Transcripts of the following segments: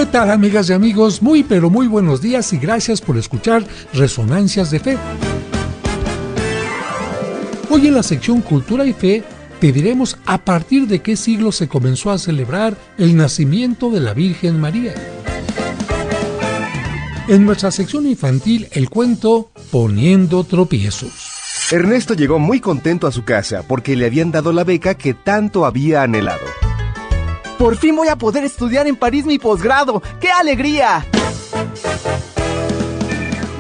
¿Qué tal, amigas y amigos? Muy pero muy buenos días y gracias por escuchar Resonancias de Fe. Hoy en la sección Cultura y Fe te diremos a partir de qué siglo se comenzó a celebrar el nacimiento de la Virgen María. En nuestra sección infantil, el cuento Poniendo tropiezos. Ernesto llegó muy contento a su casa porque le habían dado la beca que tanto había anhelado. ¡Por fin voy a poder estudiar en París mi posgrado! ¡Qué alegría!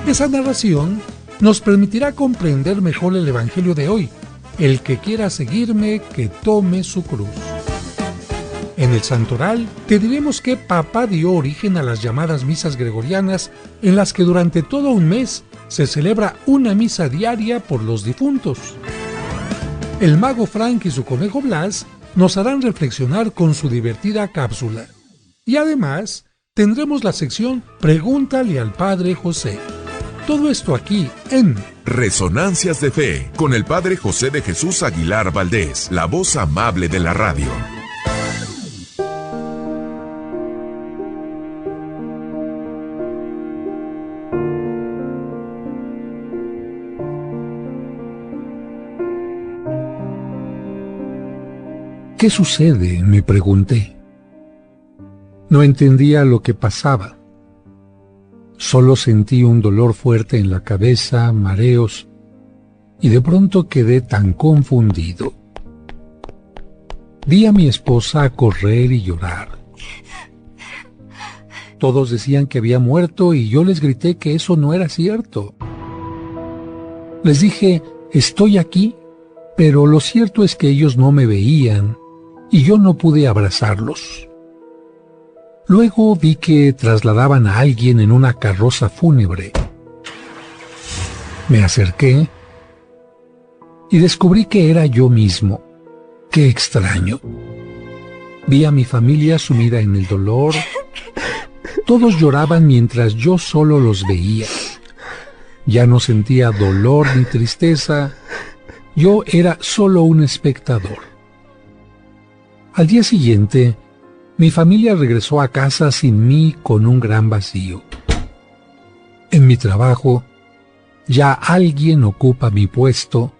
Esa narración nos permitirá comprender mejor el Evangelio de hoy. El que quiera seguirme, que tome su cruz. En el Santoral te diremos que Papá dio origen a las llamadas misas gregorianas, en las que durante todo un mes se celebra una misa diaria por los difuntos. El mago Frank y su conejo Blas nos harán reflexionar con su divertida cápsula. Y además, tendremos la sección Pregúntale al Padre José. Todo esto aquí en Resonancias de Fe, con el Padre José de Jesús Aguilar Valdés, la voz amable de la radio. ¿Qué sucede?, me pregunté. No entendía lo que pasaba. Solo sentí un dolor fuerte en la cabeza, mareos, y de pronto quedé tan confundido. Vi a mi esposa correr y llorar. Todos decían que había muerto y yo les grité que eso no era cierto. Les dije, estoy aquí, pero lo cierto es que ellos no me veían y yo no pude abrazarlos. Luego vi que trasladaban a alguien en una carroza fúnebre. Me acerqué y descubrí que era yo mismo. ¡Qué extraño! Vi a mi familia sumida en el dolor. Todos lloraban mientras yo solo los veía. Ya no sentía dolor ni tristeza. Yo era solo un espectador. Al día siguiente, mi familia regresó a casa sin mí con un gran vacío. En mi trabajo, ya alguien ocupa mi puesto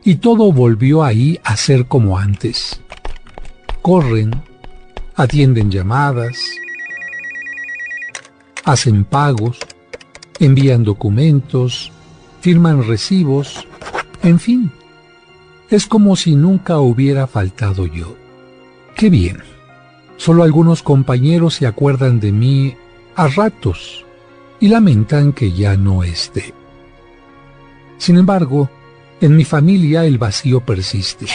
y todo volvió ahí a ser como antes. Corren, atienden llamadas, hacen pagos, envían documentos, firman recibos, en fin, es como si nunca hubiera faltado yo. ¡Qué bien! Solo algunos compañeros se acuerdan de mí a ratos y lamentan que ya no esté. Sin embargo, en mi familia el vacío persiste.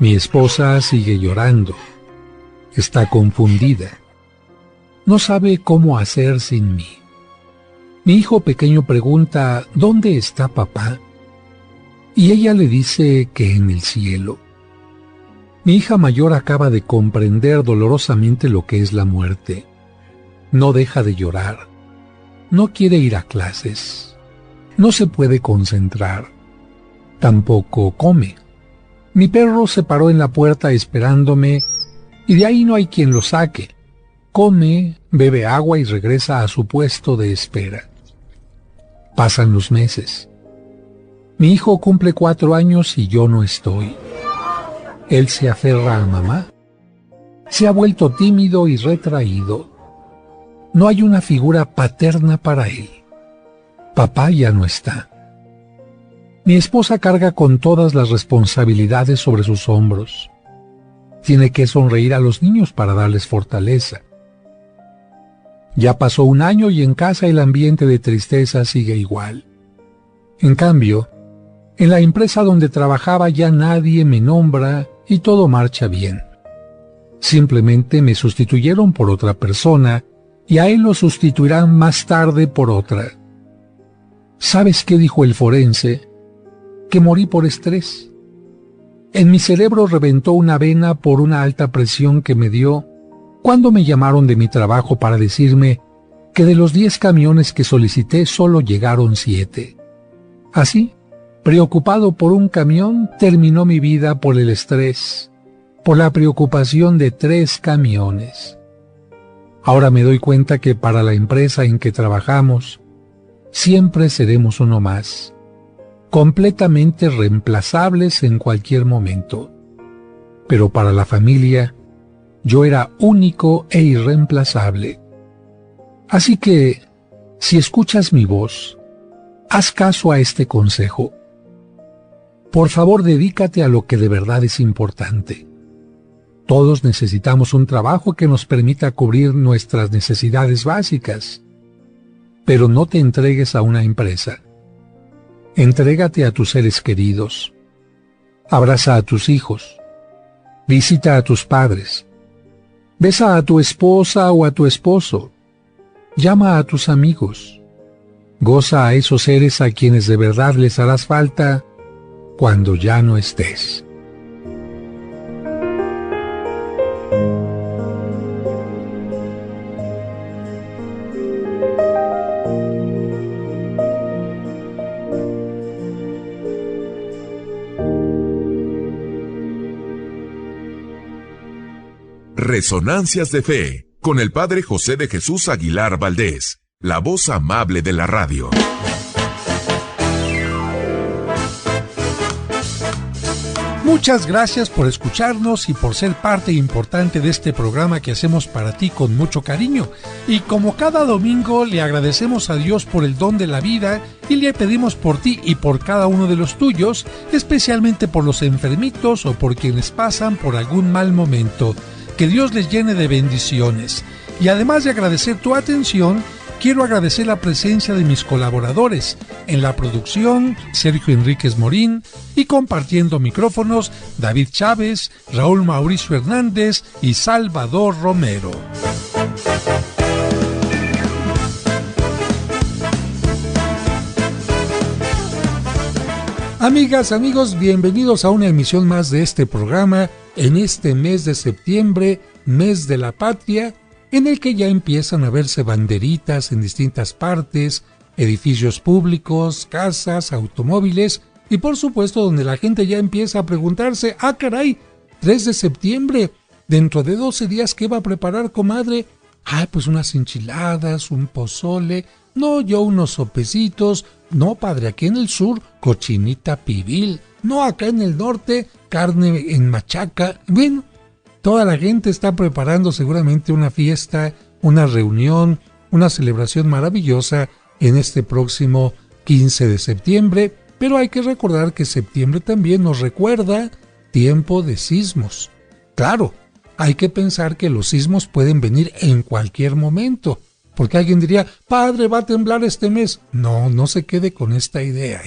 Mi esposa sigue llorando. Está confundida. No sabe cómo hacer sin mí. Mi hijo pequeño pregunta, ¿dónde está papá? Y ella le dice que en el cielo. Mi hija mayor acaba de comprender dolorosamente lo que es la muerte. No deja de llorar. No quiere ir a clases. No se puede concentrar. Tampoco come. Mi perro se paró en la puerta esperándome y de ahí no hay quien lo saque. Come, bebe agua y regresa a su puesto de espera. Pasan los meses. Mi hijo cumple 4 años y yo no estoy. Él se aferra a mamá. Se ha vuelto tímido y retraído. No hay una figura paterna para él. Papá ya no está. Mi esposa carga con todas las responsabilidades sobre sus hombros. Tiene que sonreír a los niños para darles fortaleza. Ya pasó 1 año y en casa el ambiente de tristeza sigue igual. En cambio, en la empresa donde trabajaba ya nadie me nombra y todo marcha bien. Simplemente me sustituyeron por otra persona y a él lo sustituirán más tarde por otra. ¿Sabes qué dijo el forense? Que morí por estrés. En mi cerebro reventó una vena por una alta presión que me dio cuando me llamaron de mi trabajo para decirme que de los 10 camiones que solicité solo llegaron 7. Así, preocupado por un camión, terminó mi vida por el estrés, por la preocupación de 3 camiones. Ahora me doy cuenta que para la empresa en que trabajamos, siempre seremos uno más, completamente reemplazables en cualquier momento. Pero para la familia, yo era único e irreemplazable. Así que, si escuchas mi voz, haz caso a este consejo. Por favor, dedícate a lo que de verdad es importante. Todos necesitamos un trabajo que nos permita cubrir nuestras necesidades básicas. Pero no te entregues a una empresa. Entrégate a tus seres queridos. Abraza a tus hijos. Visita a tus padres. Besa a tu esposa o a tu esposo. Llama a tus amigos. Goza a esos seres a quienes de verdad les harás falta cuando ya no estés. Resonancias de Fe, con el Padre José de Jesús Aguilar Valdés, la voz amable de la radio. Muchas gracias por escucharnos y por ser parte importante de este programa que hacemos para ti con mucho cariño. Y como cada domingo, le agradecemos a Dios por el don de la vida y le pedimos por ti y por cada uno de los tuyos, especialmente por los enfermitos o por quienes pasan por algún mal momento. Que Dios les llene de bendiciones. Y además de agradecer tu atención, quiero agradecer la presencia de mis colaboradores. En la producción, Sergio Enríquez Morín, y compartiendo micrófonos, David Chávez, Raúl Mauricio Hernández y Salvador Romero. Amigas, amigos, bienvenidos a una emisión más de este programa en este mes de septiembre, mes de la patria, en el que ya empiezan a verse banderitas en distintas partes, edificios públicos, casas, automóviles y por supuesto donde la gente ya empieza a preguntarse, ¡ah, caray! 3 de septiembre, dentro de 12 días, ¿qué va a preparar, comadre? Ah, pues unas enchiladas, un pozole, no, yo unos sopecitos, no, padre, aquí en el sur, cochinita pibil, no, acá en el norte, carne en machaca. Bueno, toda la gente está preparando seguramente una fiesta, una reunión, una celebración maravillosa en este próximo 15 de septiembre, pero hay que recordar que septiembre también nos recuerda tiempo de sismos. Claro, hay que pensar que los sismos pueden venir en cualquier momento, porque alguien diría, padre, va a temblar este mes. No, no se quede con esta idea,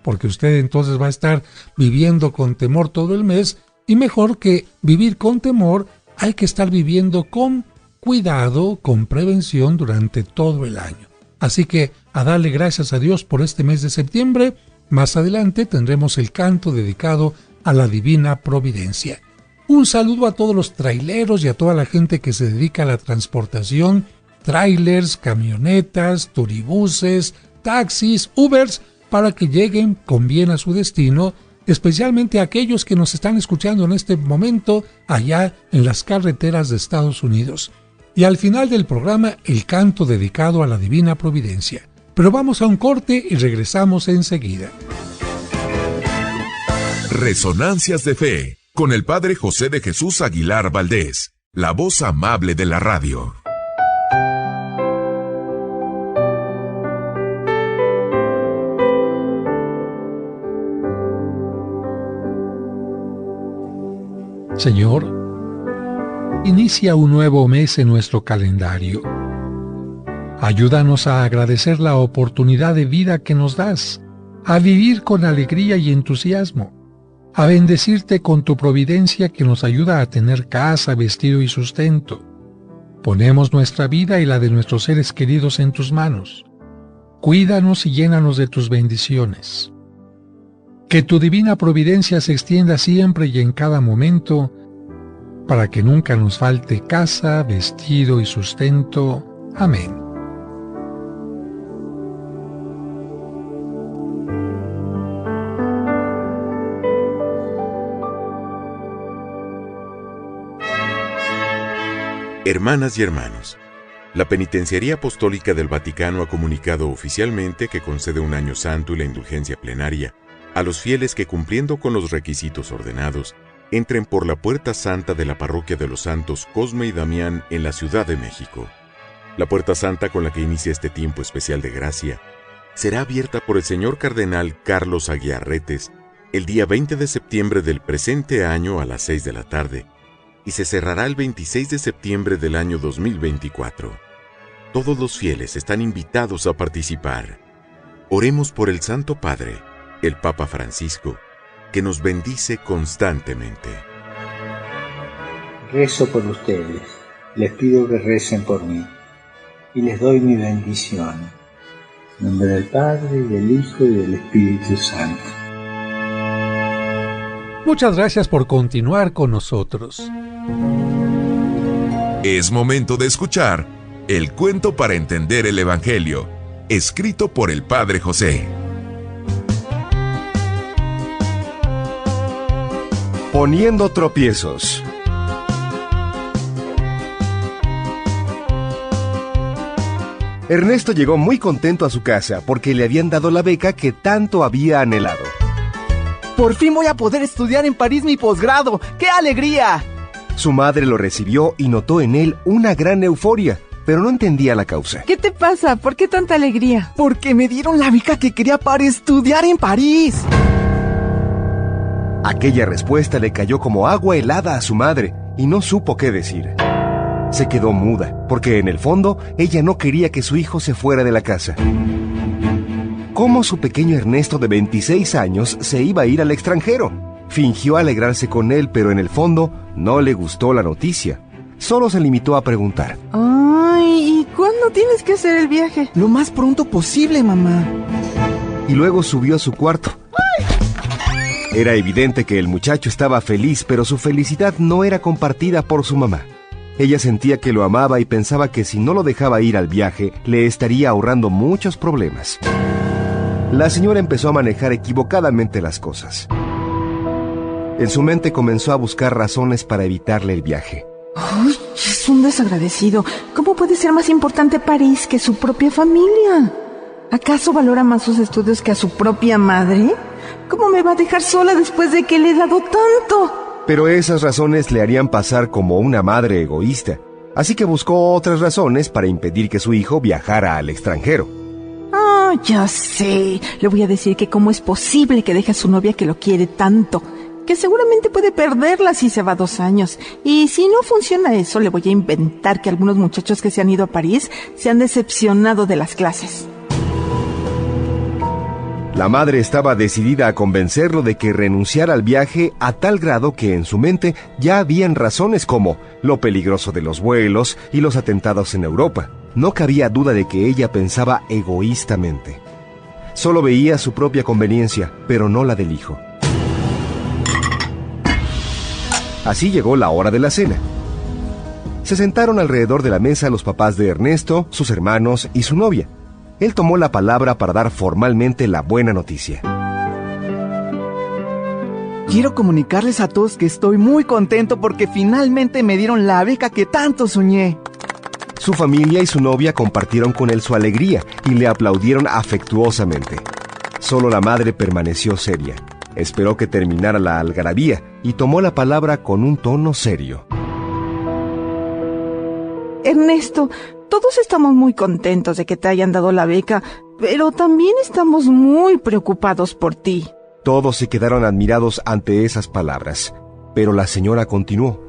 porque usted entonces va a estar viviendo con temor todo el mes, y mejor que vivir con temor, hay que estar viviendo con cuidado, con prevención durante todo el año. Así que a darle gracias a Dios por este mes de septiembre. Más adelante tendremos el canto dedicado a la Divina Providencia. Un saludo a todos los traileros y a toda la gente que se dedica a la transportación, trailers, camionetas, turibuses, taxis, Ubers, para que lleguen con bien a su destino, especialmente aquellos que nos están escuchando en este momento allá en las carreteras de Estados Unidos. Y al final del programa, el canto dedicado a la Divina Providencia. Pero vamos a un corte y regresamos enseguida. Resonancias de Fe, con el Padre José de Jesús Aguilar Valdés, la voz amable de la radio. Señor, inicia un nuevo mes en nuestro calendario. Ayúdanos a agradecer la oportunidad de vida que nos das, a vivir con alegría y entusiasmo, a bendecirte con tu providencia que nos ayuda a tener casa, vestido y sustento. Ponemos nuestra vida y la de nuestros seres queridos en tus manos. Cuídanos y llénanos de tus bendiciones. Que tu divina providencia se extienda siempre y en cada momento, para que nunca nos falte casa, vestido y sustento. Amén. Hermanas y hermanos, La Penitenciaría Apostólica del Vaticano ha comunicado oficialmente que concede un año santo y la indulgencia plenaria a los fieles que, cumpliendo con los requisitos ordenados, entren por la Puerta Santa de la Parroquia de los Santos Cosme y Damián en la Ciudad de México. La Puerta Santa, con la que inicia este tiempo especial de gracia, será abierta por el señor Cardenal Carlos Aguiarretes el día 20 de septiembre del presente año a las 6 de la tarde y se cerrará el 26 de septiembre del año 2024. Todos los fieles están invitados a participar. Oremos por el Santo Padre, el Papa Francisco, que nos bendice constantemente. Rezo por ustedes, les pido que recen por mí y les doy mi bendición. En nombre del Padre, y del Hijo, y del Espíritu Santo. Muchas gracias por continuar con nosotros. Es momento de escuchar el cuento para entender el Evangelio, escrito por el Padre José. Poniendo tropiezos. Ernesto llegó muy contento a su casa porque le habían dado la beca que tanto había anhelado. Por fin voy a poder estudiar en París mi posgrado. ¡Qué alegría! Su madre lo recibió y notó en él una gran euforia, pero no entendía la causa. ¿Qué te pasa? ¿Por qué tanta alegría? Porque me dieron la beca que quería para estudiar en París. Aquella respuesta le cayó como agua helada a su madre y no supo qué decir. Se quedó muda, porque en el fondo ella no quería que su hijo se fuera de la casa. ¿Cómo su pequeño Ernesto de 26 años se iba a ir al extranjero? Fingió alegrarse con él, pero en el fondo no le gustó la noticia. Solo se limitó a preguntar: Ay, ¿y cuándo tienes que hacer el viaje? Lo más pronto posible, mamá. Y luego subió a su cuarto. Era evidente que el muchacho estaba feliz, pero su felicidad no era compartida por su mamá. Ella sentía que lo amaba y pensaba que si no lo dejaba ir al viaje, le estaría ahorrando muchos problemas. La señora empezó a manejar equivocadamente las cosas. En su mente comenzó a buscar razones para evitarle el viaje. Ay, es un desagradecido. ¿Cómo puede ser más importante París que su propia familia? ¿Acaso valora más sus estudios que a su propia madre? ¿Cómo me va a dejar sola después de que le he dado tanto? Pero esas razones le harían pasar como una madre egoísta, así que buscó otras razones para impedir que su hijo viajara al extranjero. Ah, ya sé. Le voy a decir que cómo es posible que deje a su novia que lo quiere tanto, que seguramente puede perderla si se va 2 años. Y si no funciona eso, le voy a inventar que algunos muchachos que se han ido a París se han decepcionado de las clases. La madre estaba decidida a convencerlo de que renunciara al viaje a tal grado que en su mente ya habían razones como lo peligroso de los vuelos y los atentados en Europa. No cabía duda de que ella pensaba egoístamente. Solo veía su propia conveniencia, pero no la del hijo. Así llegó la hora de la cena. Se sentaron alrededor de la mesa los papás de Ernesto, sus hermanos y su novia. Él tomó la palabra para dar formalmente la buena noticia. Quiero comunicarles a todos que estoy muy contento porque finalmente me dieron la beca que tanto soñé. Su familia y su novia compartieron con él su alegría y le aplaudieron afectuosamente. Solo la madre permaneció seria. Esperó que terminara la algarabía y tomó la palabra con un tono serio. Ernesto, todos estamos muy contentos de que te hayan dado la beca, pero también estamos muy preocupados por ti. Todos se quedaron admirados ante esas palabras, pero la señora continuó.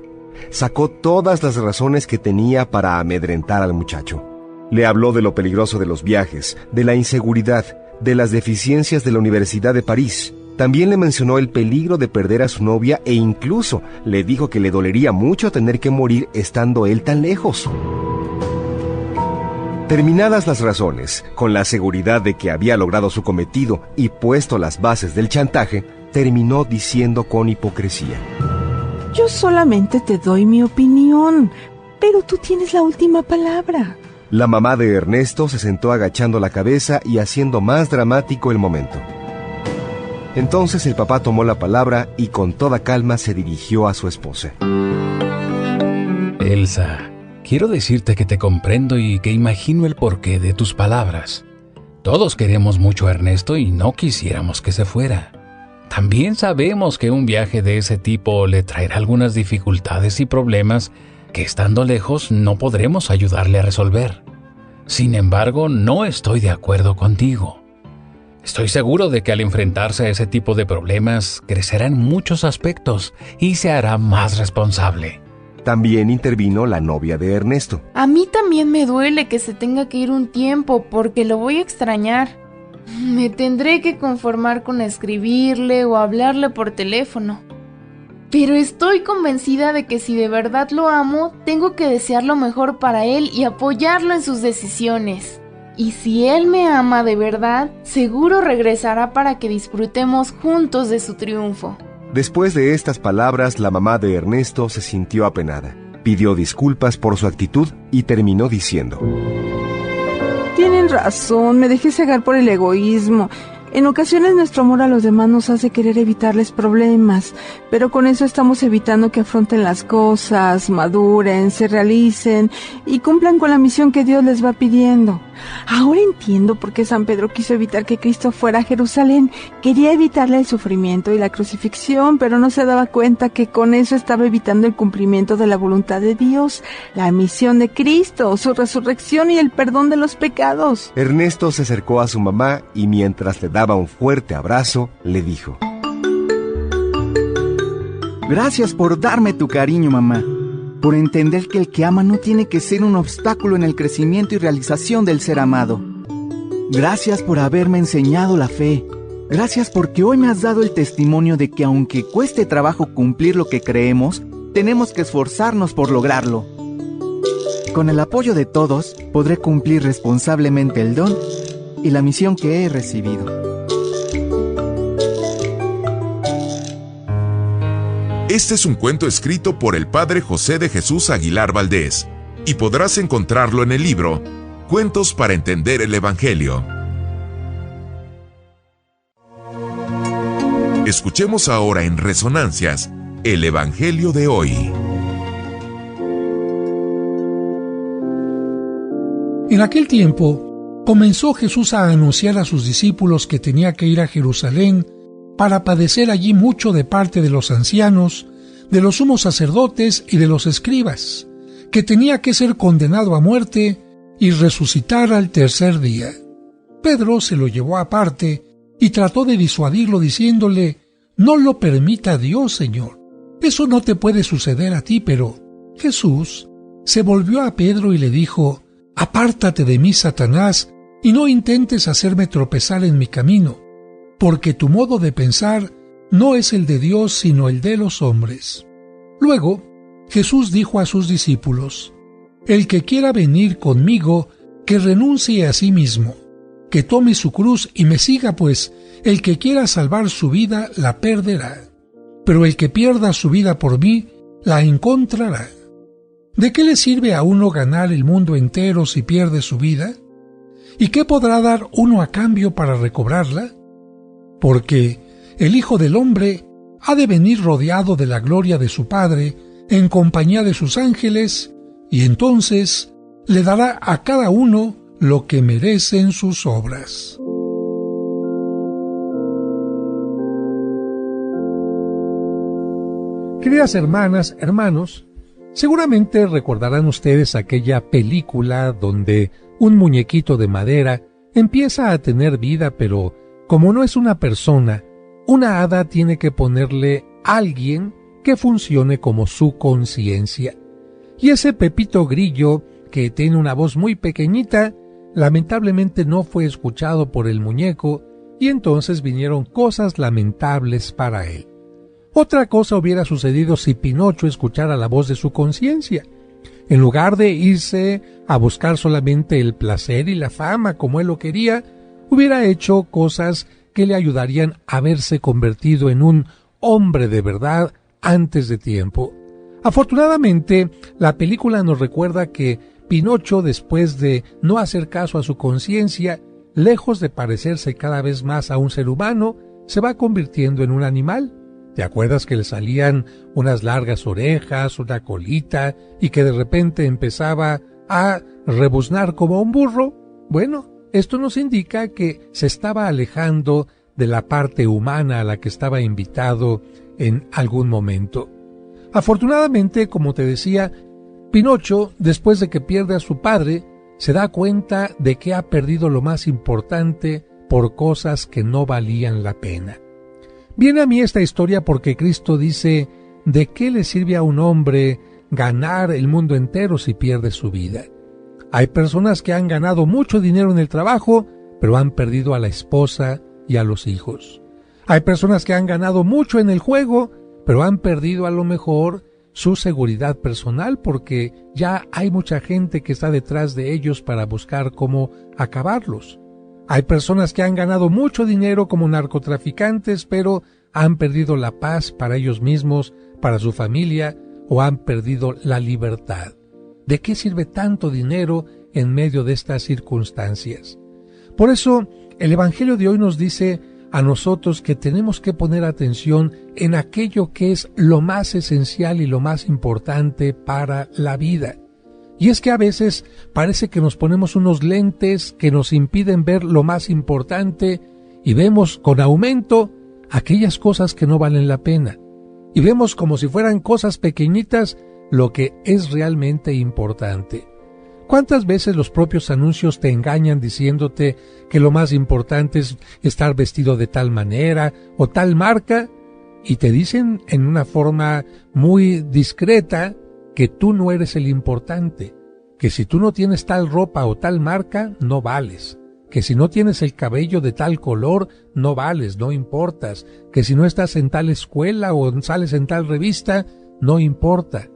Sacó todas las razones que tenía para amedrentar al muchacho. Le habló de lo peligroso de los viajes, de la inseguridad, de las deficiencias de la Universidad de París. También le mencionó el peligro de perder a su novia e incluso le dijo que le dolería mucho tener que morir estando él tan lejos. Terminadas las razones, con la seguridad de que había logrado su cometido y puesto las bases del chantaje, terminó diciendo con hipocresía: Yo solamente te doy mi opinión, pero tú tienes la última palabra. La mamá de Ernesto se sentó agachando la cabeza y haciendo más dramático el momento. Entonces el papá tomó la palabra y con toda calma se dirigió a su esposa. Elsa, quiero decirte que te comprendo y que imagino el porqué de tus palabras. Todos queremos mucho a Ernesto y no quisiéramos que se fuera. También sabemos que un viaje de ese tipo le traerá algunas dificultades y problemas que estando lejos no podremos ayudarle a resolver. Sin embargo, no estoy de acuerdo contigo. Estoy seguro de que al enfrentarse a ese tipo de problemas crecerá en muchos aspectos y se hará más responsable. También intervino la novia de Ernesto. A mí también me duele que se tenga que ir un tiempo porque lo voy a extrañar. Me tendré que conformar con escribirle o hablarle por teléfono. Pero estoy convencida de que si de verdad lo amo, tengo que desear lo mejor para él y apoyarlo en sus decisiones. Y si él me ama de verdad, seguro regresará para que disfrutemos juntos de su triunfo. Después de estas palabras, la mamá de Ernesto se sintió apenada. Pidió disculpas por su actitud y terminó diciendo: Tienen razón, me dejé cegar por el egoísmo. En ocasiones nuestro amor a los demás nos hace querer evitarles problemas, pero con eso estamos evitando que afronten las cosas, maduren, se realicen y cumplan con la misión que Dios les va pidiendo. Ahora entiendo por qué San Pedro quiso evitar que Cristo fuera a Jerusalén. Quería evitarle el sufrimiento y la crucifixión, pero no se daba cuenta que con eso estaba evitando el cumplimiento de la voluntad de Dios, la misión de Cristo, su resurrección y el perdón de los pecados. Ernesto se acercó a su mamá y mientras le daba un fuerte abrazo, le dijo: Gracias por darme tu cariño, mamá. Por entender que el que ama no tiene que ser un obstáculo en el crecimiento y realización del ser amado. Gracias por haberme enseñado la fe. Gracias porque hoy me has dado el testimonio de que aunque cueste trabajo cumplir lo que creemos, tenemos que esforzarnos por lograrlo. Con el apoyo de todos, podré cumplir responsablemente el don y la misión que he recibido. Este es un cuento escrito por el padre José de Jesús Aguilar Valdés y podrás encontrarlo en el libro Cuentos para entender el Evangelio. Escuchemos ahora en Resonancias el Evangelio de hoy. En aquel tiempo, comenzó Jesús a anunciar a sus discípulos que tenía que ir a Jerusalén para padecer allí mucho de parte de los ancianos, de los sumos sacerdotes y de los escribas, que tenía que ser condenado a muerte y resucitar al tercer día. Pedro se lo llevó aparte y trató de disuadirlo diciéndole: «No lo permita Dios, Señor. Eso no te puede suceder a ti». Pero Jesús se volvió a Pedro y le dijo: «Apártate de mí, Satanás, y no intentes hacerme tropezar en mi camino, porque tu modo de pensar no es el de Dios, sino el de los hombres». Luego, Jesús dijo a sus discípulos: «El que quiera venir conmigo, que renuncie a sí mismo, que tome su cruz y me siga, pues el que quiera salvar su vida la perderá, pero el que pierda su vida por mí la encontrará. ¿De qué le sirve a uno ganar el mundo entero si pierde su vida? ¿Y qué podrá dar uno a cambio para recobrarla? Porque el Hijo del Hombre ha de venir rodeado de la gloria de su Padre, en compañía de sus ángeles, y entonces le dará a cada uno lo que merecen sus obras». Queridas hermanas, hermanos, seguramente recordarán ustedes aquella película donde un muñequito de madera empieza a tener vida, pero como no es una persona, una hada tiene que ponerle a alguien que funcione como su conciencia. Y ese Pepito Grillo, que tiene una voz muy pequeñita, lamentablemente no fue escuchado por el muñeco, y entonces vinieron cosas lamentables para él. Otra cosa hubiera sucedido si Pinocho escuchara la voz de su conciencia. En lugar de irse a buscar solamente el placer y la fama como él lo quería, hubiera hecho cosas que le ayudarían a verse convertido en un hombre de verdad antes de tiempo. Afortunadamente, la película nos recuerda que Pinocho, después de no hacer caso a su conciencia, lejos de parecerse cada vez más a un ser humano, se va convirtiendo en un animal, ¿Te acuerdas que le salían unas largas orejas, una colita, y que de repente empezaba a rebuznar como un burro? Bueno, esto nos indica que se estaba alejando de la parte humana a la que estaba invitado en algún momento. Afortunadamente, como te decía, Pinocho, después de que pierde a su padre, se da cuenta de que ha perdido lo más importante por cosas que no valían la pena. Viene a mí esta historia porque Cristo dice: ¿de qué le sirve a un hombre ganar el mundo entero si pierde su vida? Hay personas que han ganado mucho dinero en el trabajo, pero han perdido a la esposa y a los hijos. Hay personas que han ganado mucho en el juego, pero han perdido a lo mejor su seguridad personal porque ya hay mucha gente que está detrás de ellos para buscar cómo acabarlos. Hay personas que han ganado mucho dinero como narcotraficantes, pero han perdido la paz para ellos mismos, para su familia, o han perdido la libertad. ¿De qué sirve tanto dinero en medio de estas circunstancias? Por eso, el Evangelio de hoy nos dice a nosotros que tenemos que poner atención en aquello que es lo más esencial y lo más importante para la vida. Y es que a veces parece que nos ponemos unos lentes que nos impiden ver lo más importante y vemos con aumento aquellas cosas que no valen la pena. Y vemos como si fueran cosas pequeñitas lo que es realmente importante. ¿Cuántas veces los propios anuncios te engañan diciéndote que lo más importante es estar vestido de tal manera o tal marca? Y te dicen en una forma muy discreta que tú no eres el importante, que si tú no tienes tal ropa o tal marca, no vales, que si no tienes el cabello de tal color, no vales, no importas, que si no estás en tal escuela o sales en tal revista, no importa.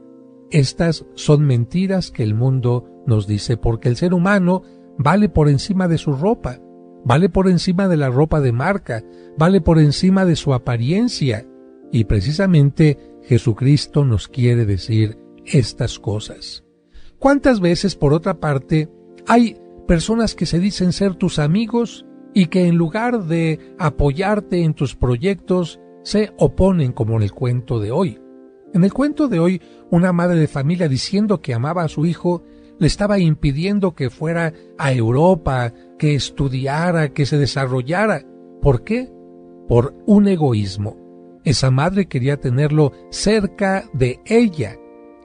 Estas son mentiras que el mundo nos dice, porque el ser humano vale por encima de su ropa, vale por encima de la ropa de marca, vale por encima de su apariencia, y precisamente Jesucristo nos quiere decir estas cosas. ¿Cuántas veces, por otra parte, hay personas que se dicen ser tus amigos y que en lugar de apoyarte en tus proyectos, se oponen, como en el cuento de hoy? En el cuento de hoy, una madre de familia, diciendo que amaba a su hijo, le estaba impidiendo que fuera a Europa, que estudiara, que se desarrollara. ¿Por qué? Por un egoísmo. Esa madre quería tenerlo cerca de ella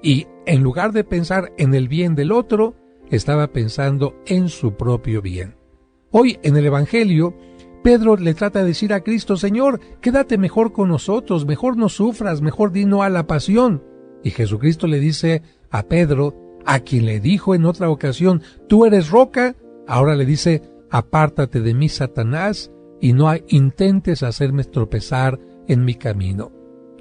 y, en lugar de pensar en el bien del otro, estaba pensando en su propio bien. Hoy, en el Evangelio, Pedro le trata de decir a Cristo: Señor, quédate mejor con nosotros, mejor no sufras, mejor di no a la pasión. Y Jesucristo le dice a Pedro, a quien le dijo en otra ocasión: tú eres roca, ahora le dice: apártate de mí, Satanás, y no intentes hacerme tropezar en mi camino.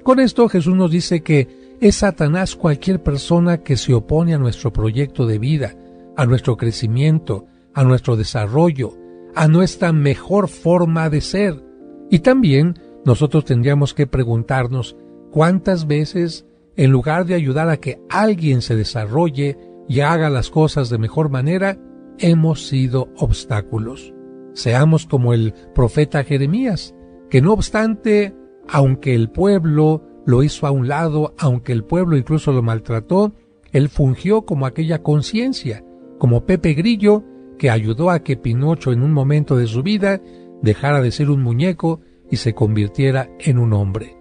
Con esto Jesús nos dice que es Satanás cualquier persona que se opone a nuestro proyecto de vida, a nuestro crecimiento, a nuestro desarrollo, a nuestra mejor forma de ser. Y también nosotros tendríamos que preguntarnos cuántas veces, en lugar de ayudar a que alguien se desarrolle y haga las cosas de mejor manera, hemos sido obstáculos. Seamos como el profeta Jeremías, que no obstante, aunque el pueblo lo hizo a un lado, aunque el pueblo incluso lo maltrató, él fungió como aquella conciencia, como Pepe Grillo, que ayudó a que Pinocho en un momento de su vida dejara de ser un muñeco y se convirtiera en un hombre.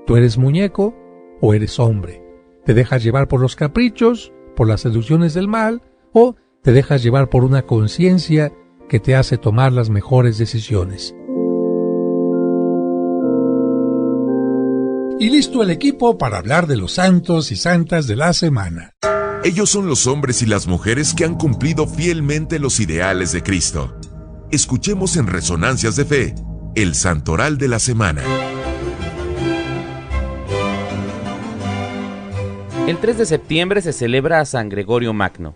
¿Tú eres muñeco o eres hombre? ¿Te dejas llevar por los caprichos, por las seducciones del mal, o te dejas llevar por una conciencia que te hace tomar las mejores decisiones? Y listo el equipo para hablar de los santos y santas de la semana. Ellos son los hombres y las mujeres que han cumplido fielmente los ideales de Cristo. Escuchemos en Resonancias de Fe, el Santoral de la Semana. El 3 de septiembre se celebra a San Gregorio Magno.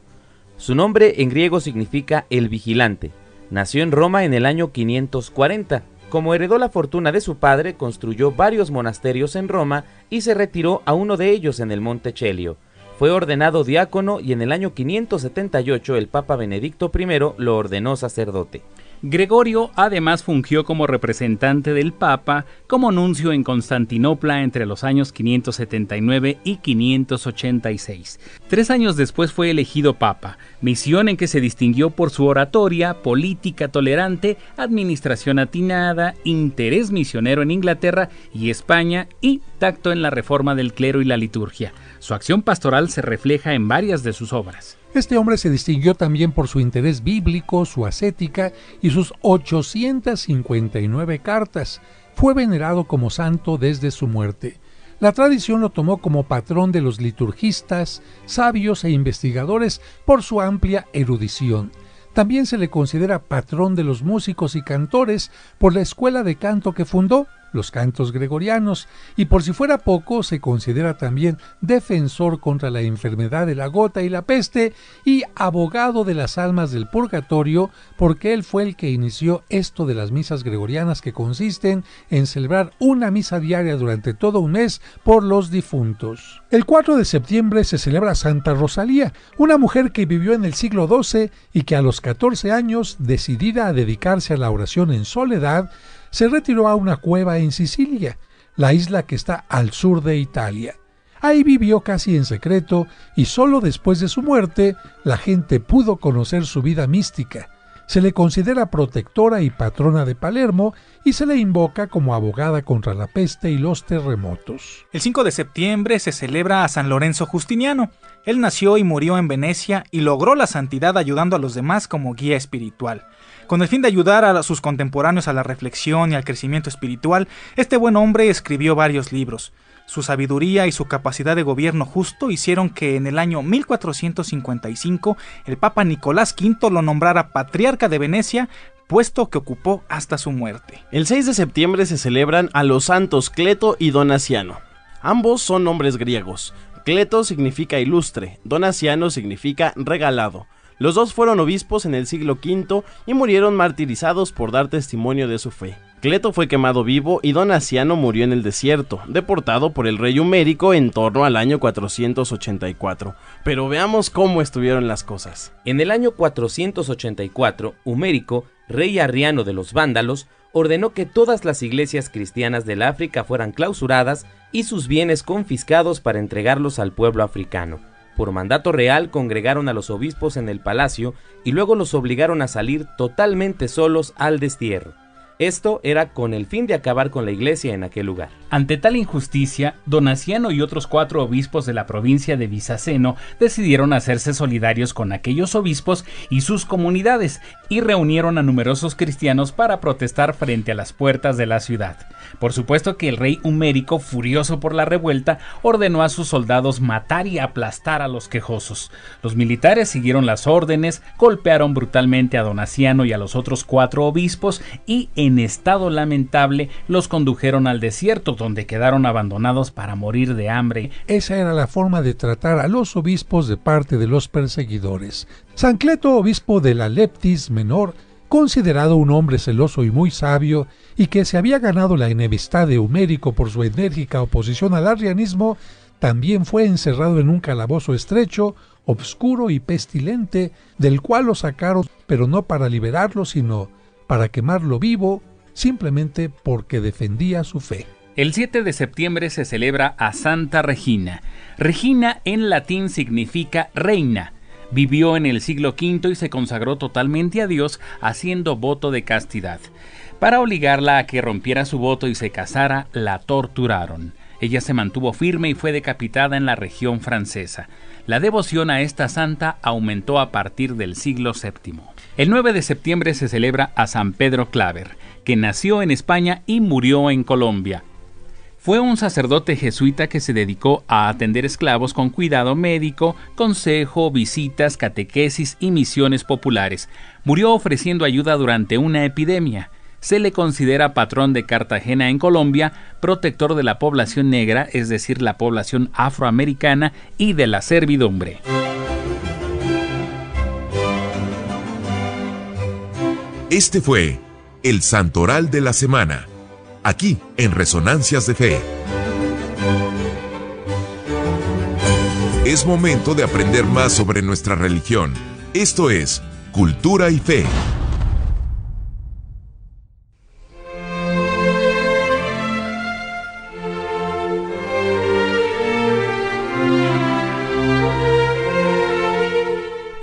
Su nombre en griego significa el vigilante. Nació en Roma en el año 540. Como heredó la fortuna de su padre, construyó varios monasterios en Roma y se retiró a uno de ellos en el Monte Celio. Fue ordenado diácono y en el año 578 el Papa Benedicto I lo ordenó sacerdote. Gregorio además fungió como representante del Papa, como nuncio en Constantinopla entre los años 579 y 586. 3 años después fue elegido Papa, misión en que se distinguió por su oratoria, política tolerante, administración atinada, interés misionero en Inglaterra y España y tacto en la reforma del clero y la liturgia. Su acción pastoral se refleja en varias de sus obras. Este hombre se distinguió también por su interés bíblico, su ascética y sus 859 cartas. Fue venerado como santo desde su muerte. La tradición lo tomó como patrón de los liturgistas, sabios e investigadores por su amplia erudición. También se le considera patrón de los músicos y cantores por la escuela de canto que fundó, los cantos gregorianos, y por si fuera poco, se considera también defensor contra la enfermedad de la gota y la peste y abogado de las almas del purgatorio, porque él fue el que inició esto de las misas gregorianas, que consisten en celebrar una misa diaria durante todo un mes por los difuntos. El 4 de septiembre se celebra Santa Rosalía, una mujer que vivió en el siglo XII y que a los 14 años, decidida a dedicarse a la oración en soledad, se retiró a una cueva en Sicilia, la isla que está al sur de Italia. Ahí vivió casi en secreto y solo después de su muerte la gente pudo conocer su vida mística. Se le considera protectora y patrona de Palermo y se le invoca como abogada contra la peste y los terremotos. El 5 de septiembre se celebra a San Lorenzo Justiniano. Él nació y murió en Venecia y logró la santidad ayudando a los demás como guía espiritual. Con el fin de ayudar a sus contemporáneos a la reflexión y al crecimiento espiritual, este buen hombre escribió varios libros. Su sabiduría y su capacidad de gobierno justo hicieron que en el año 1455 el Papa Nicolás V lo nombrara patriarca de Venecia, puesto que ocupó hasta su muerte. El 6 de septiembre se celebran a los santos Cleto y Donaciano. Ambos son nombres griegos. Cleto significa ilustre, Donaciano significa regalado. Los dos fueron obispos en el siglo V y murieron martirizados por dar testimonio de su fe. Cleto fue quemado vivo y Donaciano murió en el desierto, deportado por el rey Humérico en torno al año 484. Pero veamos cómo estuvieron las cosas. En el año 484, Humérico, rey arriano de los vándalos, ordenó que todas las iglesias cristianas del África fueran clausuradas y sus bienes confiscados para entregarlos al pueblo africano. Por mandato real congregaron a los obispos en el palacio y luego los obligaron a salir totalmente solos al destierro. Esto era con el fin de acabar con la iglesia en aquel lugar. Ante tal injusticia, Donaciano y otros 4 obispos de la provincia de Bizaceno decidieron hacerse solidarios con aquellos obispos y sus comunidades y reunieron a numerosos cristianos para protestar frente a las puertas de la ciudad. Por supuesto que el rey Humérico, furioso por la revuelta, ordenó a sus soldados matar y aplastar a los quejosos. Los militares siguieron las órdenes, golpearon brutalmente a Donaciano y a los otros 4 obispos y en estado lamentable los condujeron al desierto, donde quedaron abandonados para morir de hambre. Esa era la forma de tratar a los obispos de parte de los perseguidores. San Cleto, obispo de la Leptis Menor, considerado un hombre celoso y muy sabio, y que se había ganado la enemistad de Humérico por su enérgica oposición al arrianismo, también fue encerrado en un calabozo estrecho, obscuro y pestilente, del cual lo sacaron, pero no para liberarlo, sino para quemarlo vivo, simplemente porque defendía su fe. El 7 de septiembre se celebra a Santa Regina. Regina en latín significa reina. Vivió en el siglo V y se consagró totalmente a Dios haciendo voto de castidad. Para obligarla a que rompiera su voto y se casara, la torturaron. Ella se mantuvo firme y fue decapitada en la región francesa. La devoción a esta santa aumentó a partir del siglo VII. El 9 de septiembre se celebra a San Pedro Claver, que nació en España y murió en Colombia. Fue un sacerdote jesuita que se dedicó a atender esclavos con cuidado médico, consejo, visitas, catequesis y misiones populares. Murió ofreciendo ayuda durante una epidemia. Se le considera patrón de Cartagena en Colombia, protector de la población negra, es decir, la población afroamericana, y de la servidumbre. Este fue el Santoral de la Semana, aquí en Resonancias de Fe. Es momento de aprender más sobre nuestra religión. Esto es Cultura y Fe.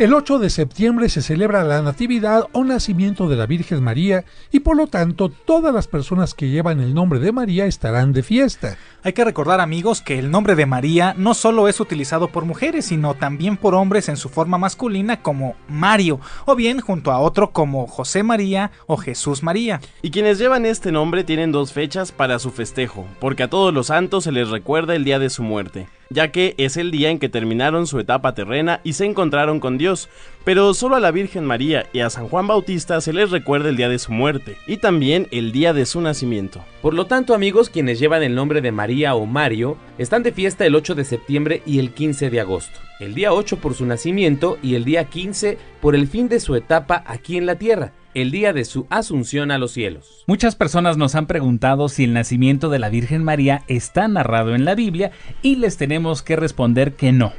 El 8 de septiembre se celebra la Natividad o nacimiento de la Virgen María y por lo tanto todas las personas que llevan el nombre de María estarán de fiesta. Hay que recordar, amigos, que el nombre de María no solo es utilizado por mujeres, sino también por hombres en su forma masculina como Mario, o bien junto a otro como José María o Jesús María. Y quienes llevan este nombre tienen 2 fechas para su festejo, porque a todos los santos se les recuerda el día de su muerte, ya que es el día en que terminaron su etapa terrena y se encontraron con Dios, pero solo a la Virgen María y a San Juan Bautista se les recuerda el día de su muerte, y también el día de su nacimiento. Por lo tanto, amigos, quienes llevan el nombre de María o Mario están de fiesta el 8 de septiembre y el 15 de agosto. El día 8 por su nacimiento y el día 15 por el fin de su etapa aquí en la tierra, el día de su asunción a los cielos. Muchas personas nos han preguntado si el nacimiento de la Virgen María está narrado en la Biblia y les tenemos que responder que no.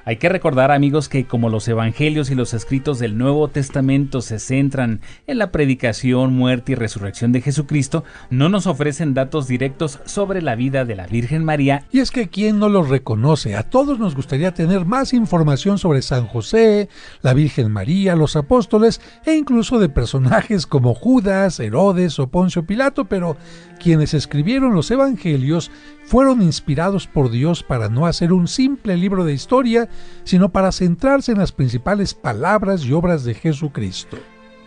Hay que recordar, amigos, que como los evangelios y los escritos del Nuevo Testamento se centran en la predicación, muerte y resurrección de Jesucristo, no nos ofrecen datos directos sobre la vida de la Virgen María. Y es que ¿quién no los reconoce? A todos nos gustaría tener más información sobre San José, la Virgen María, los apóstoles e incluso de personajes como Judas, Herodes o Poncio Pilato, pero quienes escribieron los evangelios fueron inspirados por Dios para no hacer un simple libro de historia, sino para centrarse en las principales palabras y obras de Jesucristo.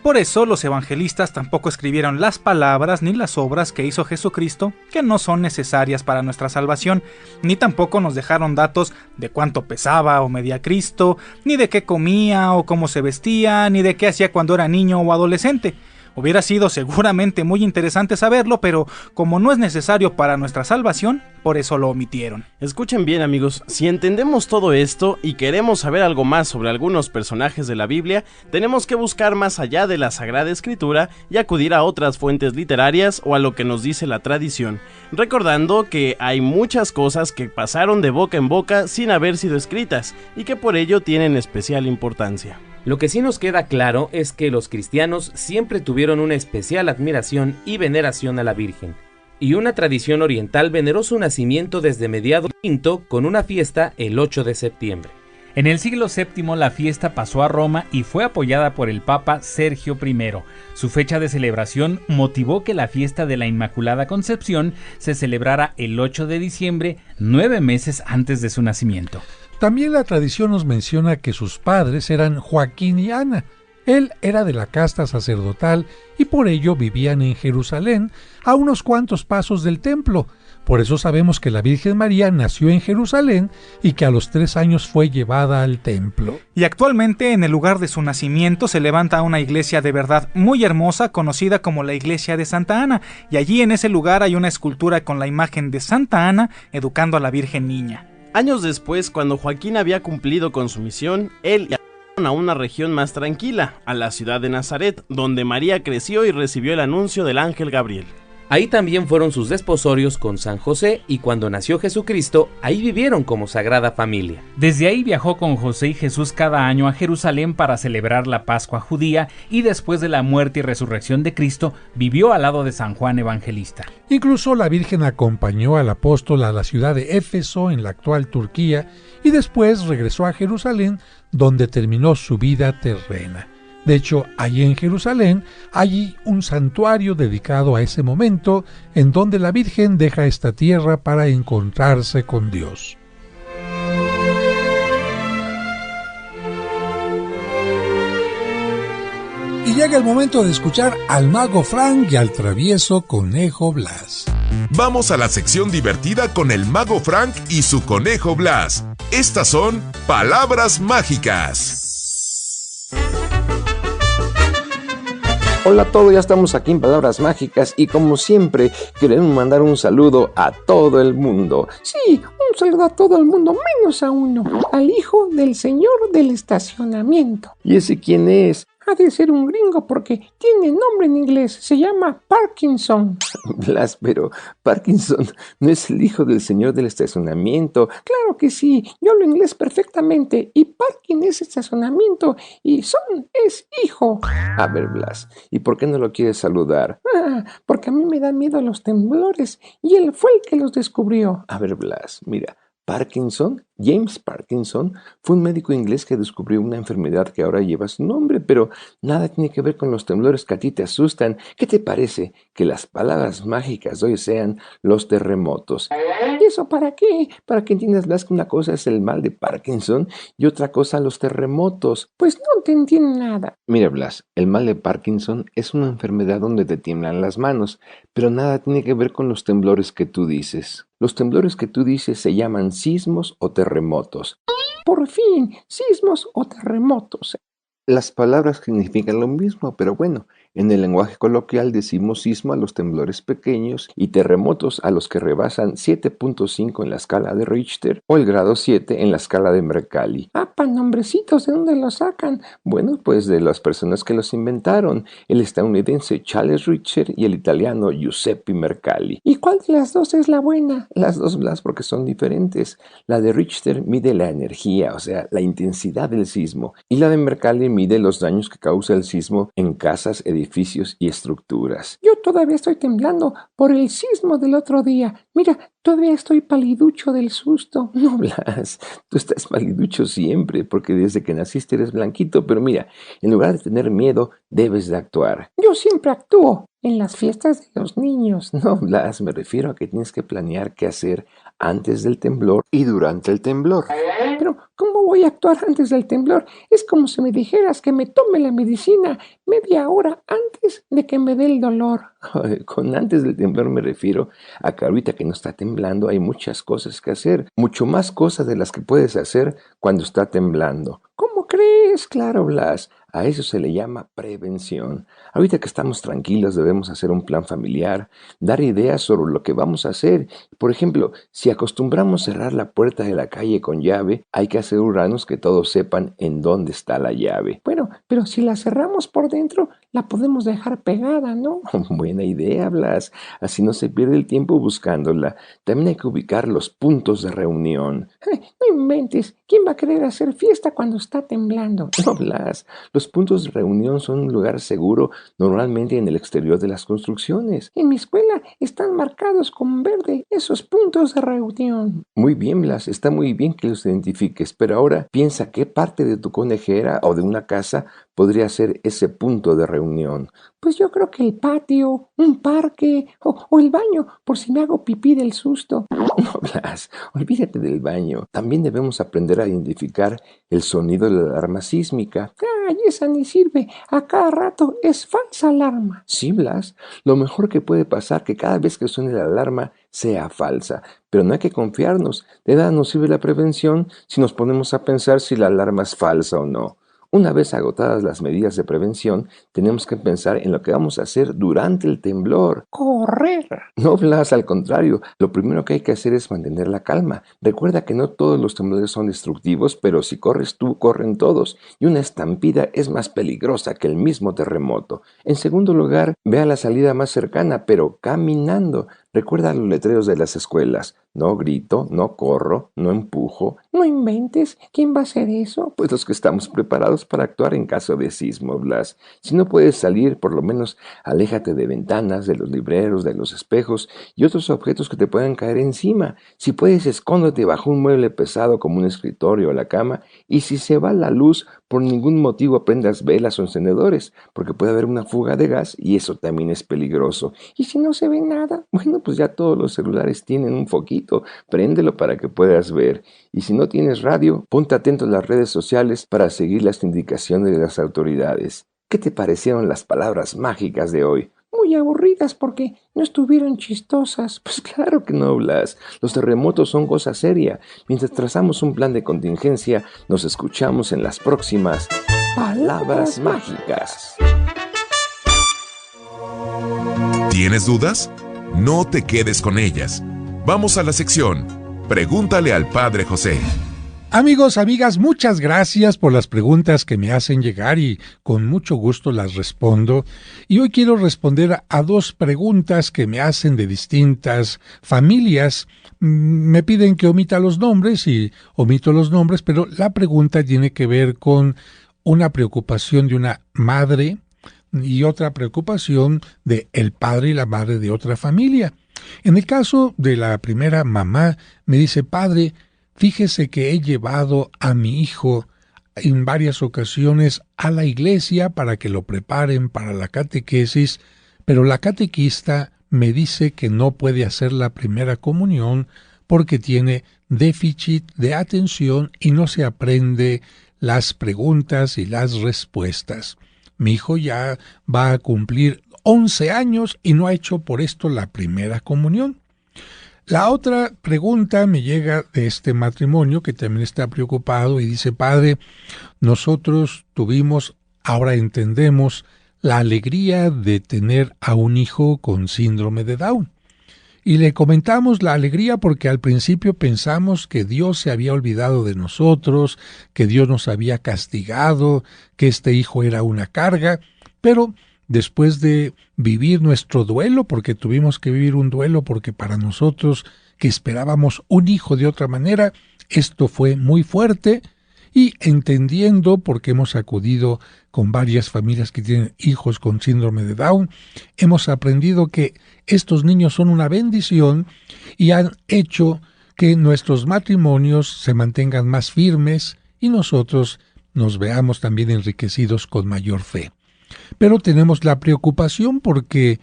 Por eso los evangelistas tampoco escribieron las palabras ni las obras que hizo Jesucristo, que no son necesarias para nuestra salvación, ni tampoco nos dejaron datos de cuánto pesaba o medía Cristo, ni de qué comía o cómo se vestía, ni de qué hacía cuando era niño o adolescente. Hubiera sido seguramente muy interesante saberlo, pero como no es necesario para nuestra salvación, por eso lo omitieron. Escuchen bien, amigos, si entendemos todo esto y queremos saber algo más sobre algunos personajes de la Biblia, tenemos que buscar más allá de la Sagrada Escritura y acudir a otras fuentes literarias o a lo que nos dice la tradición, recordando que hay muchas cosas que pasaron de boca en boca sin haber sido escritas y que por ello tienen especial importancia. Lo que sí nos queda claro es que los cristianos siempre tuvieron una especial admiración y veneración a la Virgen, y una tradición oriental veneró su nacimiento desde mediados del V con una fiesta el 8 de septiembre. En el siglo VII la fiesta pasó a Roma y fue apoyada por el Papa Sergio I. Su fecha de celebración motivó que la fiesta de la Inmaculada Concepción se celebrara el 8 de diciembre, 9 meses antes de su nacimiento. También la tradición nos menciona que sus padres eran Joaquín y Ana. Él era de la casta sacerdotal y por ello vivían en Jerusalén, a unos cuantos pasos del templo. Por eso sabemos que la Virgen María nació en Jerusalén y que a los 3 años fue llevada al templo. Y actualmente en el lugar de su nacimiento se levanta una iglesia de verdad muy hermosa conocida como la iglesia de Santa Ana, y allí en ese lugar hay una escultura con la imagen de Santa Ana educando a la Virgen Niña. Años después, cuando Joaquín había cumplido con su misión, él a una región más tranquila, a la ciudad de Nazaret, donde María creció y recibió el anuncio del ángel Gabriel. Ahí también fueron sus desposorios con San José y cuando nació Jesucristo, ahí vivieron como sagrada familia. Desde ahí viajó con José y Jesús cada año a Jerusalén para celebrar la Pascua judía y después de la muerte y resurrección de Cristo, vivió al lado de San Juan Evangelista. Incluso la Virgen acompañó al apóstol a la ciudad de Éfeso en la actual Turquía y después regresó a Jerusalén donde terminó su vida terrena. De hecho, allí en Jerusalén hay un santuario dedicado a ese momento en donde la Virgen deja esta tierra para encontrarse con Dios. Y llega el momento de escuchar al mago Frank y al travieso conejo Blas. Vamos a la sección divertida con el mago Frank y su conejo Blas. Estas son palabras mágicas. Hola a todos, ya estamos aquí en Palabras Mágicas y como siempre queremos mandar un saludo a todo el mundo. Sí, un saludo a todo el mundo, menos a uno, al hijo del señor del estacionamiento. ¿Y ese quién es? Ha de ser un gringo porque tiene nombre en inglés, se llama Parkinson. Blas, pero Parkinson no es el hijo del señor del estacionamiento. Claro que sí, yo hablo inglés perfectamente y Parkin es estacionamiento y Son es hijo. A ver, Blas, ¿y por qué no lo quieres saludar? Porque a mí me dan miedo los temblores y él fue el que los descubrió. A ver, Blas, mira, Parkinson, James Parkinson, fue un médico inglés que descubrió una enfermedad que ahora lleva su nombre, pero nada tiene que ver con los temblores que a ti te asustan. ¿Qué te parece que las palabras mágicas de hoy sean los terremotos? ¿Y eso para qué? Para que entiendas, Blas, que una cosa es el mal de Parkinson y otra cosa los terremotos. Pues no te entiendo nada. Mira, Blas, el mal de Parkinson es una enfermedad donde te tiemblan las manos, pero nada tiene que ver con los temblores que tú dices. Los temblores que tú dices se llaman sismos o terremotos. Por fin, sismos o terremotos. Las palabras significan lo mismo, pero bueno, en el lenguaje coloquial decimos sismo a los temblores pequeños y terremotos a los que rebasan 7.5 en la escala de Richter o el grado 7 en la escala de Mercalli. Nombrecitos, ¿de dónde los sacan? Bueno, pues de las personas que los inventaron, el estadounidense Charles Richter y el italiano Giuseppe Mercalli. ¿Y cuál de las dos es la buena? Las dos, Blas, porque son diferentes. La de Richter mide la energía, o sea, la intensidad del sismo, y la de Mercalli mide los daños que causa el sismo en casas, edificios y estructuras. Yo todavía estoy temblando por el sismo del otro día. Mira, todavía estoy paliducho del susto. No, Blas, tú estás paliducho siempre, porque desde que naciste eres blanquito, pero mira, en lugar de tener miedo, debes de actuar. Yo siempre actúo en las fiestas de los niños. No, Blas, me refiero a que tienes que planear qué hacer antes del temblor y durante el temblor. Pero, ¿cómo voy a actuar antes del temblor? Es como si me dijeras que me tome la medicina media hora antes de que me dé el dolor. Con antes del temblor me refiero a que ahorita que no está temblando hay muchas cosas que hacer, mucho más cosas de las que puedes hacer cuando está temblando. ¿Cómo crees? Claro, Blas, a eso se le llama prevención. Ahorita que estamos tranquilos debemos hacer un plan familiar, dar ideas sobre lo que vamos a hacer. Por ejemplo, si acostumbramos cerrar la puerta de la calle con llave, hay que asegurarnos que todos sepan en dónde está la llave. Bueno, pero si la cerramos por dentro, la podemos dejar pegada, ¿no? Buena idea, Blas. Así no se pierde el tiempo buscándola. También hay que ubicar los puntos de reunión. No inventes. ¿Quién va a querer hacer fiesta cuando está temblando? No, Blas. Los puntos de reunión son un lugar seguro, normalmente en el exterior de las construcciones. En mi escuela están marcados con verde esos puntos de reunión. Muy bien, Blas. Está muy bien que los identifiques, pero ahora piensa qué parte de tu conejera o de una casa podría ser ese punto de reunión. Pues yo creo que el patio, un parque o el baño, por si me hago pipí del susto. No, Blas, olvídate del baño. También debemos aprender a identificar el sonido de la alarma sísmica. ¡Ay, esa ni sirve! A cada rato es falsa alarma. Sí, Blas, lo mejor que puede pasar que cada vez que suene la alarma sea falsa. Pero no hay que confiarnos. De nada nos sirve la prevención si nos ponemos a pensar si la alarma es falsa o no. Una vez agotadas las medidas de prevención, tenemos que pensar en lo que vamos a hacer durante el temblor. ¡Correr! No, Blas, al contrario. Lo primero que hay que hacer es mantener la calma. Recuerda que no todos los temblores son destructivos, pero si corres tú, corren todos. Y una estampida es más peligrosa que el mismo terremoto. En segundo lugar, ve a la salida más cercana, pero caminando. Recuerda los letreros de las escuelas. No grito, no corro, no empujo. No inventes. ¿Quién va a hacer eso? Pues los que estamos preparados para actuar en caso de sismo, Blas. Si no puedes salir, por lo menos aléjate de ventanas, de los libreros, de los espejos y otros objetos que te puedan caer encima. Si puedes, escóndete bajo un mueble pesado como un escritorio o la cama. Y si se va la luz, por ningún motivo prendas velas o encendedores, porque puede haber una fuga de gas y eso también es peligroso. ¿Y si no se ve nada? Bueno, pues ya todos los celulares tienen un foquito. Préndelo para que puedas ver. Y si no tienes radio, ponte atento a las redes sociales para seguir las indicaciones de las autoridades. ¿Qué te parecieron las palabras mágicas de hoy? Muy aburridas porque no estuvieron chistosas. Pues claro que no, Blas. Los terremotos son cosa seria. Mientras trazamos un plan de contingencia, nos escuchamos en las próximas Palabras Mágicas. ¿Tienes dudas? No te quedes con ellas. Vamos a la sección Pregúntale al Padre José. Amigos, amigas, muchas gracias por las preguntas que me hacen llegar y con mucho gusto las respondo. Y hoy quiero responder a dos preguntas que me hacen de distintas familias. Me piden que omita los nombres y omito los nombres, pero la pregunta tiene que ver con una preocupación de una madre y otra preocupación de el padre y la madre de otra familia. En el caso de la primera mamá, me dice: padre, Fíjese que he llevado a mi hijo en varias ocasiones a la iglesia para que lo preparen para la catequesis, pero la catequista me dice que no puede hacer la primera comunión porque tiene déficit de atención y no se aprende las preguntas y las respuestas. Mi hijo ya va a cumplir 11 años y no ha hecho por esto la primera comunión. La otra pregunta me llega de este matrimonio que también está preocupado y dice: Padre, nosotros tuvimos, ahora entendemos, la alegría de tener a un hijo con síndrome de Down. Y le comentamos la alegría porque al principio pensamos que Dios se había olvidado de nosotros, que Dios nos había castigado, que este hijo era una carga, pero después de vivir nuestro duelo, porque tuvimos que vivir un duelo porque para nosotros que esperábamos un hijo de otra manera, esto fue muy fuerte, y entendiendo, porque hemos acudido con varias familias que tienen hijos con síndrome de Down, hemos aprendido que estos niños son una bendición y han hecho que nuestros matrimonios se mantengan más firmes y nosotros nos veamos también enriquecidos con mayor fe. Pero tenemos la preocupación porque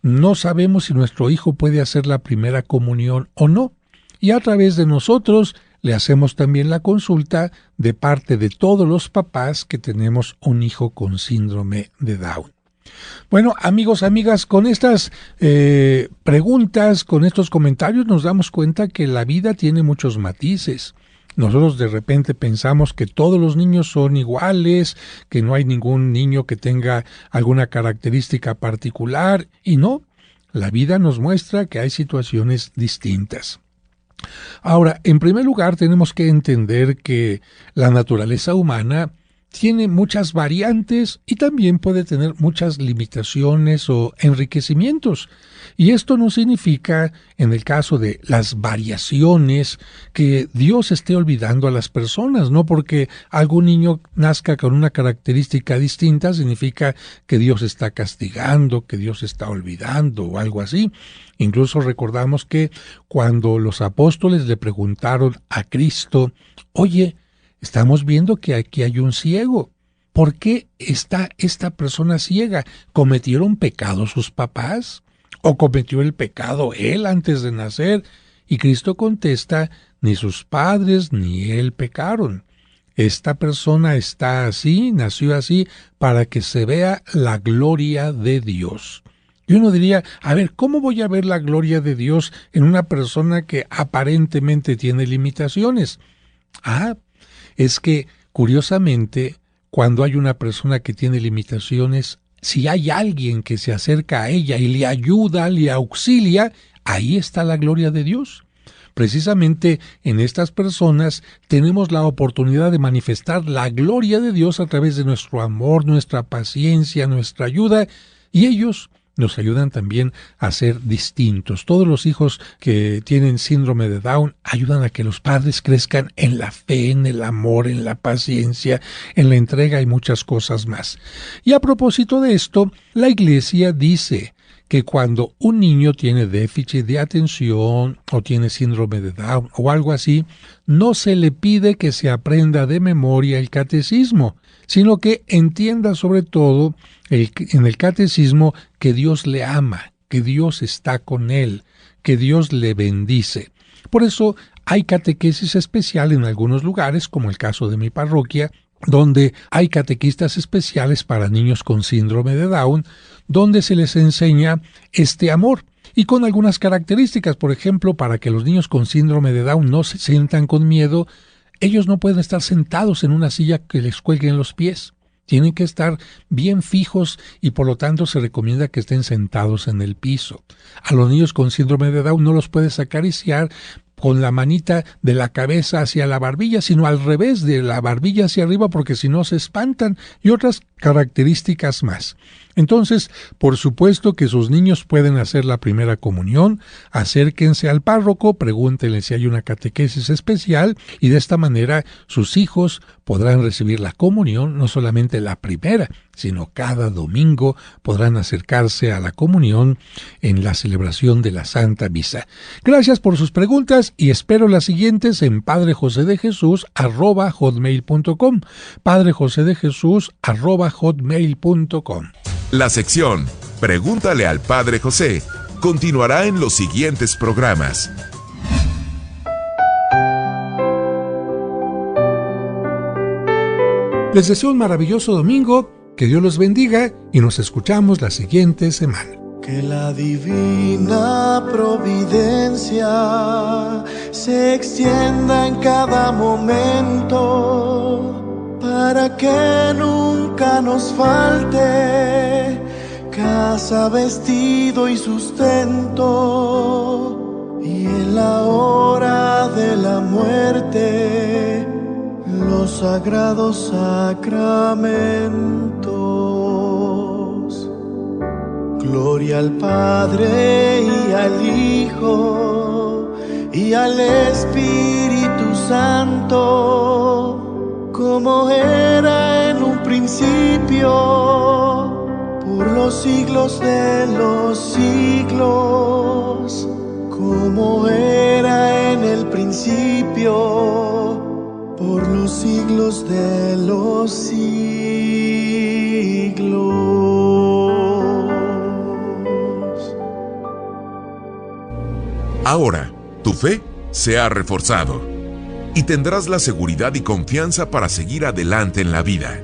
no sabemos si nuestro hijo puede hacer la primera comunión o no, y a través de nosotros le hacemos también la consulta de parte de todos los papás que tenemos un hijo con síndrome de Down. Bueno, amigos, amigas, con estas preguntas, con estos comentarios nos damos cuenta que la vida tiene muchos matices. Nosotros de repente pensamos que todos los niños son iguales, que no hay ningún niño que tenga alguna característica particular, y no, la vida nos muestra que hay situaciones distintas. Ahora, en primer lugar, tenemos que entender que la naturaleza humana tiene muchas variantes y también puede tener muchas limitaciones o enriquecimientos. Y esto no significa, en el caso de las variaciones, que Dios esté olvidando a las personas, no porque algún niño nazca con una característica distinta significa que Dios está castigando, que Dios está olvidando o algo así. Incluso recordamos que cuando los apóstoles le preguntaron a Cristo: oye, estamos viendo que aquí hay un ciego. ¿Por qué está esta persona ciega? ¿Cometieron pecado sus papás? ¿O cometió el pecado él antes de nacer? Y Cristo contesta: ni sus padres ni él pecaron. Esta persona está así, nació así, para que se vea la gloria de Dios. Y uno diría: a ver, ¿cómo voy a ver la gloria de Dios en una persona que aparentemente tiene limitaciones? Es que, curiosamente, cuando hay una persona que tiene limitaciones, si hay alguien que se acerca a ella y le ayuda, le auxilia, ahí está la gloria de Dios. Precisamente en estas personas tenemos la oportunidad de manifestar la gloria de Dios a través de nuestro amor, nuestra paciencia, nuestra ayuda, y ellos nos ayudan también a ser distintos. Todos los hijos que tienen síndrome de Down ayudan a que los padres crezcan en la fe, en el amor, en la paciencia, en la entrega y muchas cosas más. Y a propósito de esto, la Iglesia dice que cuando un niño tiene déficit de atención o tiene síndrome de Down o algo así, no se le pide que se aprenda de memoria el catecismo, sino que entienda sobre todo en el catecismo que Dios le ama, que Dios está con él, que Dios le bendice. Por eso hay catequesis especial en algunos lugares, como el caso de mi parroquia, donde hay catequistas especiales para niños con síndrome de Down, donde se les enseña este amor. Y con algunas características, por ejemplo, para que los niños con síndrome de Down no se sientan con miedo, ellos no pueden estar sentados en una silla que les cuelguen los pies. Tienen que estar bien fijos y por lo tanto se recomienda que estén sentados en el piso. A los niños con síndrome de Down no los puedes acariciar con la manita de la cabeza hacia la barbilla, sino al revés, de la barbilla hacia arriba, porque si no se espantan. Y otras características más. Entonces, por supuesto que sus niños pueden hacer la primera comunión, acérquense al párroco, pregúntenle si hay una catequesis especial y de esta manera sus hijos podrán recibir la comunión, no solamente la primera, sino cada domingo podrán acercarse a la comunión en la celebración de la Santa Misa. Gracias por sus preguntas y espero las siguientes en padrejosedejesus@hotmail.com, padrejosedejesus@hotmail.com. La sección Pregúntale al Padre José continuará en los siguientes programas. Les deseo un maravilloso domingo, que Dios los bendiga y nos escuchamos la siguiente semana. Que la divina providencia se extienda en cada momento para que nunca nos falte casa, vestido y sustento, y en la hora de la muerte los sagrados sacramentos. Gloria al Padre y al Hijo y al Espíritu Santo, como era en un principio, por los siglos de los siglos, como era en el principio, por los siglos de los siglos. Ahora, tu fe se ha reforzado y tendrás la seguridad y confianza para seguir adelante en la vida.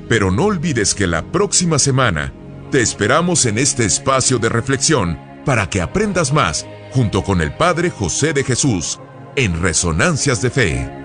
Pero no olvides que la próxima semana te esperamos en este espacio de reflexión para que aprendas más junto con el Padre José de Jesús en Resonancias de Fe.